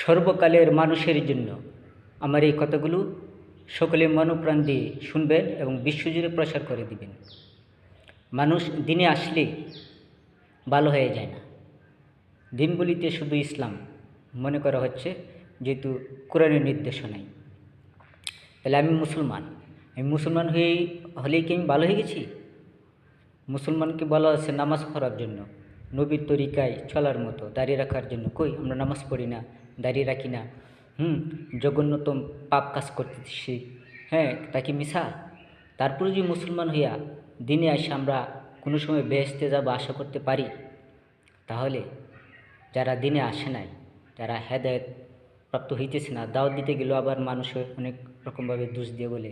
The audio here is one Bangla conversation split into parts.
সর্বকালের মানুষের জন্য আমার এই কথাগুলো সকলে মনোপ্রাণ দিয়ে শুনবেন এবং বিশ্বজুড়ে প্রসার করে দিবেন। মানুষ দিনে আসলে ভালো হয়ে যায় না। দিন বলিতে শুধু ইসলাম মনে করা হচ্ছে, যেহেতু কোরআনের নির্দেশনায়। তাহলে আমি মুসলমান হলেই কি আমি ভালো হয়ে গেছি? মুসলমানকে বলা হচ্ছে নামাজ পড়ার জন্য, নবীর তরিকায় চলার মতো, দাঁড়িয়ে রাখার জন্য। কই আমরা নামাজ পড়ি না, দাঁড়িয়ে রাখি না, জঘন্যতম পাপ কাজ করতেছি, তা কি মিশা? তারপরে যদি মুসলমান হইয়া দিনে আসে আমরা কোনো সময় বেহেশতে যাব আশা করতে পারি? তাহলে যারা দিনে আসে নাই, যারা হেদায়েত প্রাপ্ত হইতেছে না, দাওয়াত দিতে গেলেও আবার মানুষে অনেক রকমভাবে দোষ দিয়ে বলে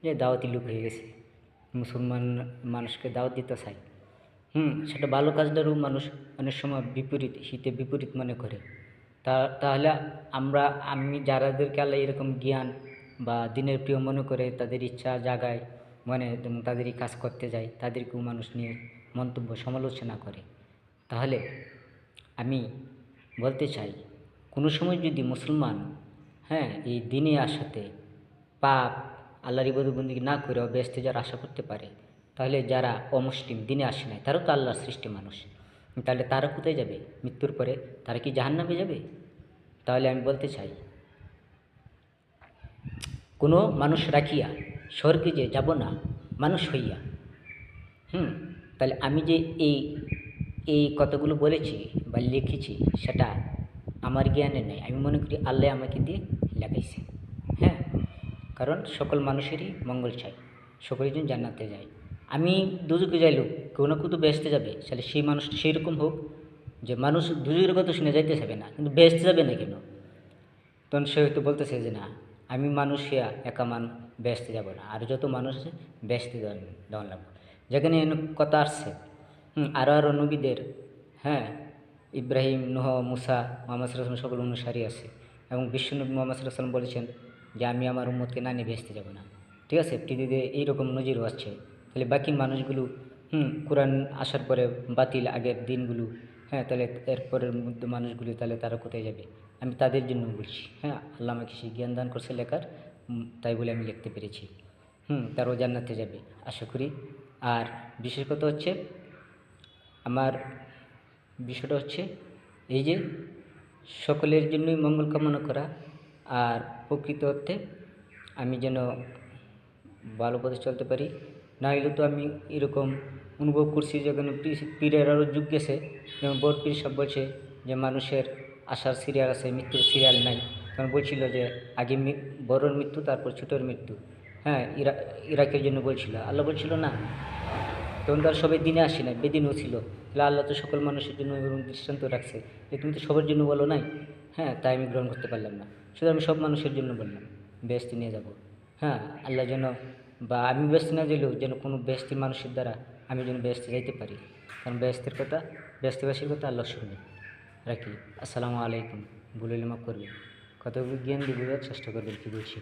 যে দাওয়াতি লোক হয়ে গেছে, মুসলমান মানুষকে দাওয়াত দিতে চায়। সেটা ভালো কাজটারও মানুষ অনেক সময় বিপরীত মনে করে। তাহলে আমি যারাদেরকে আল্লাহ এরকম জ্ঞান বা দিনের প্রিয় মনে করে তাদের ইচ্ছা জাগায় মনে এবং তাদের এই কাজ করতে যায়, তাদেরকেও মানুষ নিয়ে মন্তব্য সমালোচনা করে। তাহলে আমি বলতে চাই, কোনো সময় যদি মুসলমান এই দিনে আসাতে পাপ আল্লাহর ইবাদত বন্দেগী না করে বেহেশতে যারা আশা করতে পারে, তাহলে যারা অমুসলিম দিনে আসে নাই তারাও তো আল্লাহর সৃষ্টি মানুষ। তাহলে তারা কোথায় যাবে? মৃত্যুর পরে তারা কি জাহান্নামে যাবে? তাহলে আমি বলতে চাই, কোনো মানুষ রাখিয়া স্বর্গে যে যাব না মানুষ হইয়া। তাহলে আমি যে এই কথাগুলো বলেছি বা লিখেছি সেটা আমার জ্ঞানে নেই, আমি মনে করি আল্লাহ আমাকে দিয়ে লেখাইছে। কারণ সকল মানুষেরই মঙ্গল চাই, সকলের জন্য জান্নাতে যায়। আমি দুজকে যাইলেও কেউ না কেউ তো বেহেশতে যাবে, তাহলে সেই মানুষটা সেই রকম হোক যে মানুষ দুজকের কথা শুনে যাইতে যাবে না, কিন্তু বেহেশতে যাবে না কেন? তখন সে হয়তো বলতেছে যে না, আমি মানুষ একা বেহেশতে যাব না, আর যত মানুষ আছে বেহেশতে দেওয়া লাগবে। যেখানে কথা আসছে আরও নবীদের ইব্রাহিম, নূহ, মুসা, মুহাম্মদ সাল্লাল্লাহু আলাইহি ওয়াসাল্লাম সকল অনুসারী আছে, এবং বিশ্বনবী মুহাম্মদ সাল্লাল্লাহু আলাইহি ওয়াসাল্লাম বলেছেন যে আমি আমার উম্মতকে না নিয়ে বেহেশতে যাব না। ঠিক আছে, পৃথিবীতে এইরকম নজিরও আছে। তাহলে বাকি মানুষগুলো কোরআন আসার পরে বাতিল আগের দিনগুলো, তাহলে এরপরের মধ্যে মানুষগুলো তাহলে তারা কোথায় যাবে? আমি তাদের জন্য বলছি। আল্লাহ আমাকে সেই জ্ঞান দান করছে লেখার, তাই বলে আমি লিখতে পেরেছি। তারাও জান্নাতে যাবে আশা করি। আর বিশেষ কথা হচ্ছে, আমার বিষয়টা হচ্ছে এই যে সকলের জন্যই মঙ্গল কামনা করা, আর প্রকৃত অর্থে আমি যেন ভালো পথে চলতে পারি। না হলে তো আমি এরকম অনুভব করছি, যখন পীরের আরও যুগ গেছে, যেমন বড় পীর সব বলছে যে মানুষের আসার সিরিয়াল আছে, মৃত্যুর সিরিয়াল নাই। কারণ বলছিল যে আগে বড়োর মৃত্যু, তারপর ছোটোর মৃত্যু। ইরাকের জন্য বলছিল, আল্লাহ বলছিল না, তখন তার সবাই দিনে আসে না, বেদিনও ছিল। তাহলে আল্লাহ তো সকল মানুষের জন্য এবং দৃষ্টান্ত রাখছে যে তুমি তো সবার জন্য বলো নাই। তাই আমি গ্রহণ করতে পারলাম না, শুধু আমি সব মানুষের জন্য বললাম বেহেশতে নিয়ে যাব। আল্লাহ যেন, বা আমি বেহেশতে না গেলেও যেন কোনো বেহেশতের মানুষের দ্বারা আমি যেন বেহেশতে যাইতে পারি। কারণ বেহেশতেবাসীর কথা আল্লাহ শুনবে। রাখি। আসসালামু আলাইকুম। ভুল হলে মাফ করবেন, কতগুলো জ্ঞান দিয়ে বোঝার চেষ্টা করবেন কি বলছি।